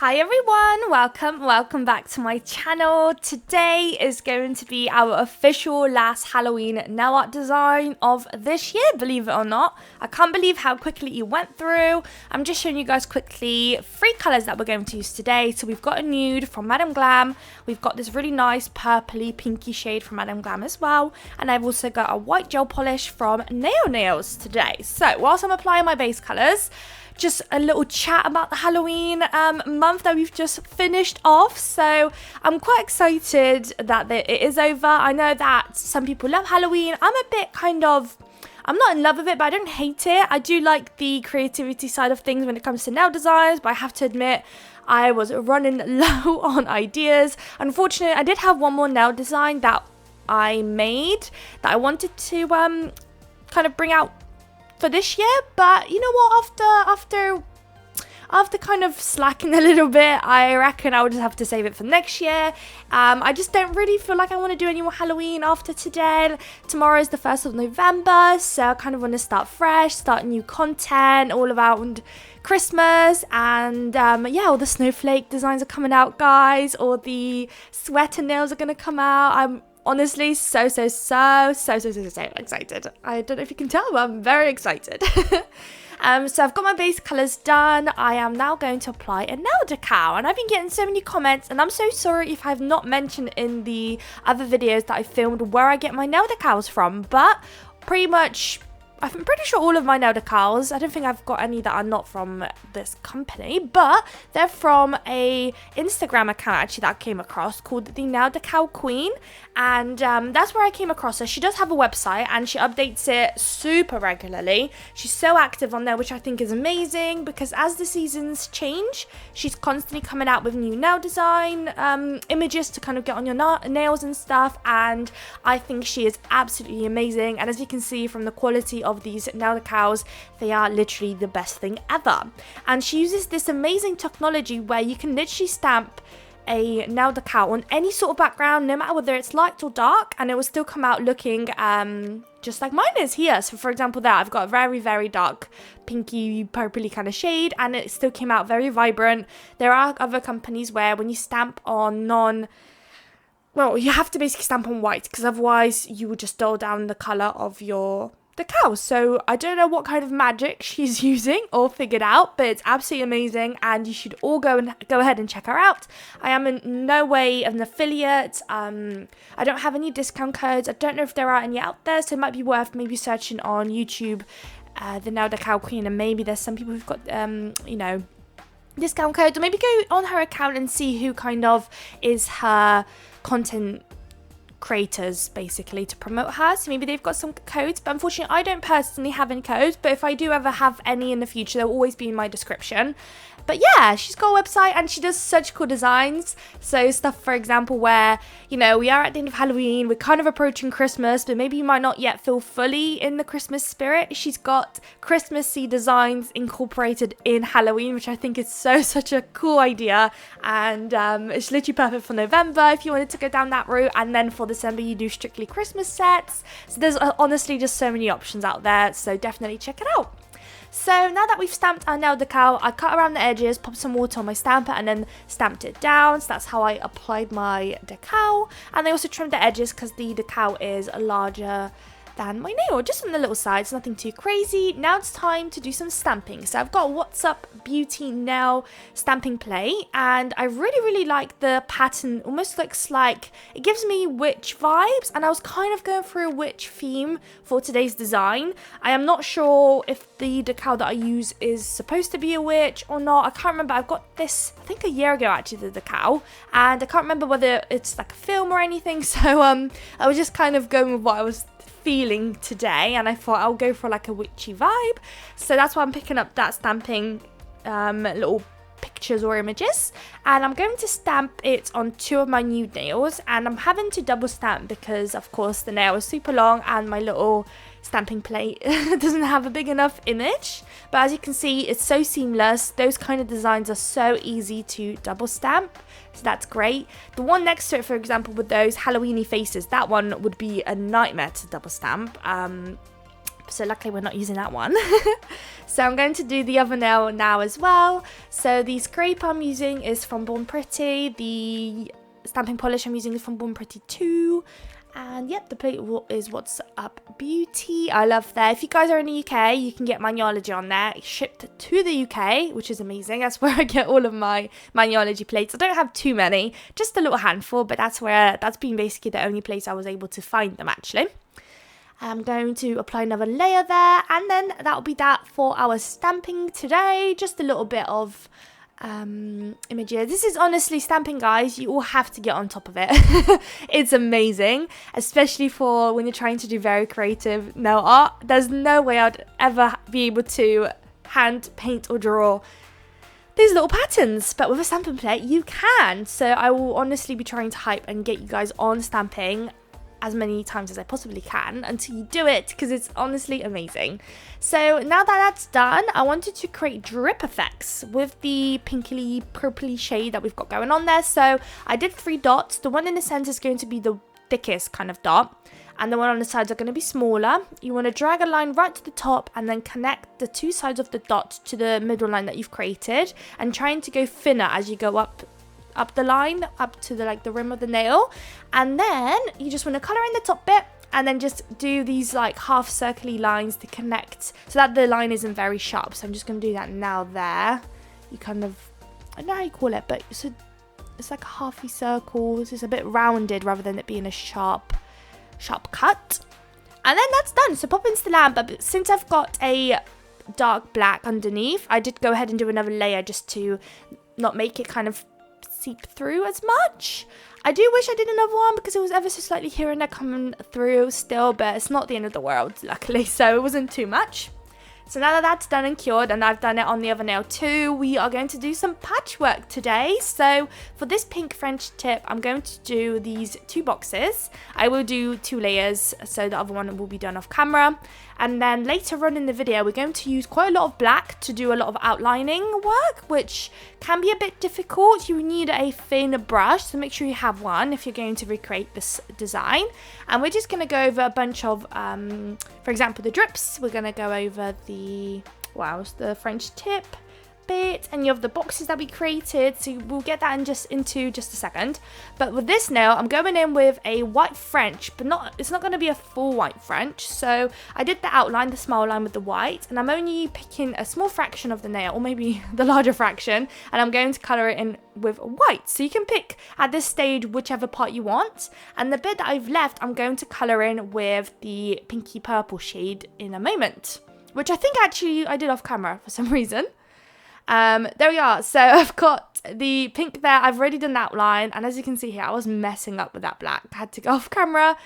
Hi everyone, welcome back to my channel. Today is going to be our official last Halloween nail art design of this year, believe it or not. I can't believe how quickly it went through. I'm just showing you guys quickly 3 colours that we're going to use today. So we've got a nude from Madame Glam, we've got this really nice purpley pinky shade from Madame Glam as well, and I've also got a white gel polish from Nails today. So whilst I'm applying my base colours, just a little chat about the Halloween month that we've just finished off. So I'm quite excited that it is over. I know that some people love Halloween. I'm a bit I'm not in love with it, but I don't hate it. I do like the creativity side of things when it comes to nail designs, but I have to admit, I was running low on ideas. Unfortunately, I did have one more nail design that I made that I wanted to kind of bring out for this year, but you know what, after kind of slacking a little bit, I reckon I would just have to save it for next year. I just don't really feel like I want to do any more Halloween after today. Tomorrow is the 1st of November, so I kind of want to start fresh, start new content all around Christmas, and yeah, all the snowflake designs are coming out, guys. All the sweater nails are going to come out. I'm honestly so excited. I don't know if you can tell, but I'm very excited. So I've got my base colours done. I am now going to apply a nail decal, and I've been getting so many comments, and I'm so sorry if I've not mentioned in the other videos that I filmed where I get my nail decals from, but I'm pretty sure all of my nail decals, I don't think I've got any that are not from this company, but they're from a Instagram account actually that I came across called the Nail Decal Queen, and that's where I came across her. She does have a website and she updates it super regularly. She's so active on there, which I think is amazing, because as the seasons change, she's constantly coming out with new nail design images to kind of get on your nails and stuff, and I think she is absolutely amazing. And as you can see from the quality of these nail decals, they are literally the best thing ever. And she uses this amazing technology where you can literally stamp a nail decal on any sort of background, no matter whether it's light or dark, and it will still come out looking just like mine is here. So for example, there I've got a very dark pinky purpley kind of shade, and it still came out very vibrant. There are other companies where when you stamp on well, you have to basically stamp on white, because otherwise you would just dull down the colour of your decal. So I don't know what kind of magic she's using or figured out, but it's absolutely amazing, and you should all go ahead and check her out. I am in no way an affiliate. I don't have any discount codes. I don't know if there are any out there, so it might be worth maybe searching on YouTube the Nail Decal Queen, and maybe there's some people who've got discount codes, or maybe go on her account and see who kind of is her content creators basically to promote her. So maybe they've got some codes, but unfortunately I don't personally have any codes, but if I do ever have any in the future, they'll always be in my description. But yeah, she's got a website and she does such cool designs. So stuff, for example, where, you know, we are at the end of Halloween, we're kind of approaching Christmas, but maybe you might not yet feel fully in the Christmas spirit. She's got Christmassy designs incorporated in Halloween, which I think is such a cool idea. And it's literally perfect for November if you wanted to go down that route. And then for December, you do strictly Christmas sets. So there's honestly just so many options out there. So definitely check it out. So now that we've stamped our nail decal, I cut around the edges, popped some water on my stamper, and then stamped it down. So that's how I applied my decal. And I also trimmed the edges because the decal is larger than my nail, just on the little sides, nothing too crazy. Now it's time to do some stamping. So I've got What's Up Beauty Nail stamping plate, and I really like the pattern. Almost looks like it gives me witch vibes, and I was kind of going for a witch theme for today's design. I am not sure if the decal that I use is supposed to be a witch or not. I can't remember. I've got this, I think a year ago actually, the decal, and I can't remember whether it's like a film or anything. So I was just kind of going with what I was feeling today, and I thought I'll go for like a witchy vibe. So that's why I'm picking up that stamping little pictures or images, and I'm going to stamp it on 2 of my nude nails, and I'm having to double stamp because of course the nail is super long and my little stamping plate doesn't have a big enough image. But as you can see, it's so seamless. Those kind of designs are so easy to double stamp, so that's great. The one next to it, for example, with those Halloweeny faces, that one would be a nightmare to double stamp. so luckily we're not using that one. So I'm going to do the other nail now as well. So the scrape I'm using is from Born Pretty, the stamping polish I'm using is from Born Pretty 2, and yep, the plate is What's Up Beauty. I love that. If you guys are in the UK, you can get Manuology on there. It's shipped to the UK, which is amazing. That's where I get all of my Manuology plates. I don't have too many, just a little handful, but that's been basically the only place I was able to find them actually. I'm going to apply another layer there, and then that'll be that for our stamping today. Just a little bit of images. This is honestly stamping, guys. You all have to get on top of it. It's amazing, especially for when you're trying to do very creative nail art. There's no way I'd ever be able to hand paint or draw these little patterns, but with a stamping plate you can. So I will honestly be trying to hype and get you guys on stamping as many times as I possibly can until you do it, because it's honestly amazing. So now that that's done, I wanted to create drip effects with the pinkly purpley shade that we've got going on there. So I did 3 dots. The one in the center is going to be the thickest kind of dot, and the one on the sides are going to be smaller. You want to drag a line right to the top and then connect the 2 sides of the dot to the middle line that you've created, and trying to go thinner as you go up the line, up to the rim of the nail. And then you just want to color in the top bit, and then just do these like half circly lines to connect so that the line isn't very sharp. So I'm just going to do that now there. You kind of, I don't know how you call it, but it's like a halfy circle. It's a bit rounded rather than it being a sharp cut. And then that's done. So pop into the lamp, but since I've got a dark black underneath, I did go ahead and do another layer just to not make it kind of seep through as much. I do wish I did another one because it was ever so slightly here and there coming through still, but it's not the end of the world, luckily, so it wasn't too much. So now that that's done and cured, and I've done it on the other nail too, we are going to do some patchwork today. So for this pink French tip, I'm going to do these 2 boxes. I will do 2 layers, so the other one will be done off camera. And then later on in the video, we're going to use quite a lot of black to do a lot of outlining work, which can be a bit difficult. You need a thin brush, so make sure you have one if you're going to recreate this design. And we're just going to go over a bunch of, for example, the drips. We're going to go over the French tip bit, and you have the boxes that we created, so we'll get that into just a second. But with this nail, I'm going in with a white French, but it's not going to be a full white French. So I did the outline, the smile line with the white, and I'm only picking a small fraction of the nail, or maybe the larger fraction, and I'm going to color it in with white. So you can pick at this stage whichever part you want, and the bit that I've left, I'm going to color in with the pinky purple shade in a moment, which I think actually I did off camera for some reason. There we are. So I've got the pink there. I've already done the outline, and as you can see here, I was messing up with that black. I had to go off camera,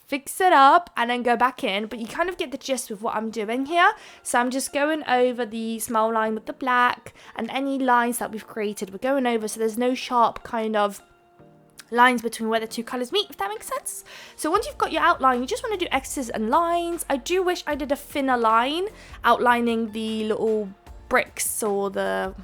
fix it up, and then go back in, but you kind of get the gist with what I'm doing here. So I'm just going over the smile line with the black, and any lines that we've created we're going over, so there's no sharp kind of lines between where the 2 colors meet, if that makes sense. So once you've got your outline, you just want to do X's and lines. I do wish I did a thinner line outlining the little bricks or the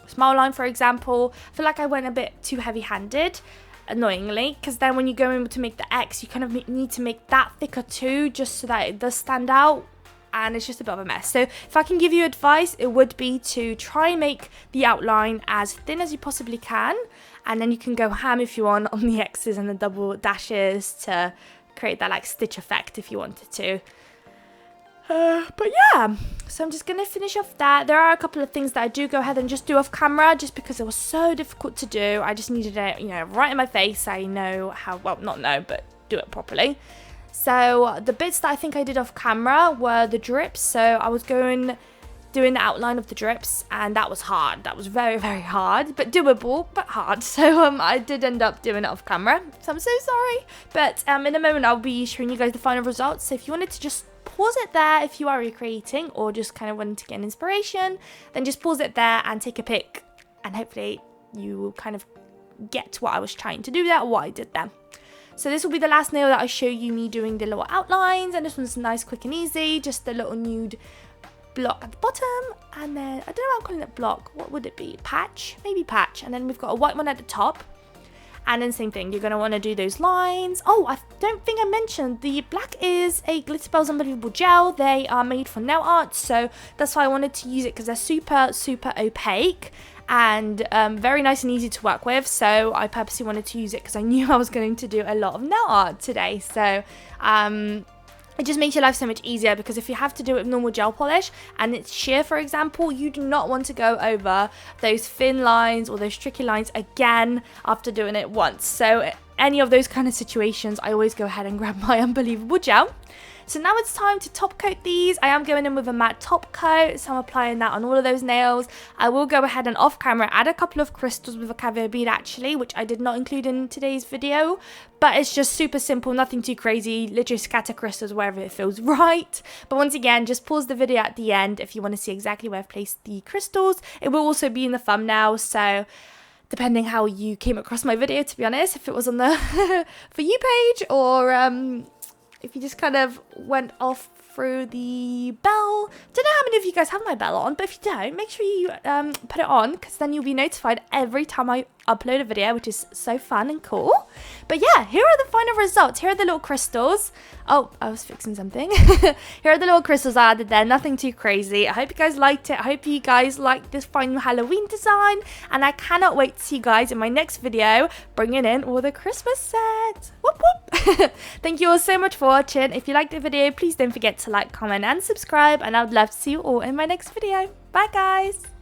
smile line, for example. I feel like I went a bit too heavy-handed, annoyingly, because then when you go in to make the X, you kind of need to make that thicker too, just so that it does stand out, and it's just a bit of a mess. So if I can give you advice, it would be to try and make the outline as thin as you possibly can, and then you can go ham if you want on the X's and the double dashes to create that like stitch effect if you wanted to. But yeah, so I'm just going to finish off that. There are a couple of things that I do go ahead and just do off camera, just because it was so difficult to do. I just needed it, right in my face. I know how, well, not know, but do it properly. So the bits that I think I did off camera were the drips. So I was doing the outline of the drips, and that was hard. That was very, very hard, but doable, but hard. So I did end up doing it off camera, so I'm so sorry. But in a moment, I'll be showing you guys the final results. So if you wanted to just pause it there if you are recreating, or just kind of wanting to get an inspiration, then just pause it there and take a pic, and hopefully you will kind of get what I was trying to do there, or what I did there. So this will be the last nail that I show you me doing the little outlines, and this one's nice, quick and easy, just a little nude block at the bottom, and then I don't know why I'm calling it block, what would it be, patch, maybe patch, and then we've got a white one at the top. And then same thing, you're going to want to do those lines. Oh, I don't think I mentioned, the black is a Glitterbels Unbelievable Gel. They are made for nail art, so that's why I wanted to use it, because they're super, super opaque and very nice and easy to work with. So I purposely wanted to use it because I knew I was going to do a lot of nail art today. So it just makes your life so much easier, because if you have to do it with normal gel polish and it's sheer, for example, you do not want to go over those thin lines or those tricky lines again after doing it once. So any of those kind of situations, I always go ahead and grab my Unbelievable Gel. So now it's time to top coat these. I am going in with a matte top coat, so I'm applying that on all of those nails. I will go ahead and off camera add a couple of crystals with a caviar bead actually, which I did not include in today's video, but it's just super simple, nothing too crazy, literally scatter crystals wherever it feels right. But once again, just pause the video at the end if you want to see exactly where I've placed the crystals. It will also be in the thumbnail, so depending how you came across my video, to be honest, if it was on the For You page, or if you just kind of went off through the bell. Don't know how many of you guys have my bell on, but if you don't, make sure you put it on, because then you'll be notified every time I upload a video, which is so fun and cool. But yeah, here are the final results. Here are the little crystals. Oh, I was fixing something. Here are the little crystals I added there. Nothing too crazy. I hope you guys liked it. I hope you guys liked this final Halloween design, and I cannot wait to see you guys in my next video bringing in all the Christmas sets. Whoop whoop. Thank you all so much for watching. If you liked the video, please don't forget to like, comment and subscribe, and I would love to see you all in my next video. Bye guys.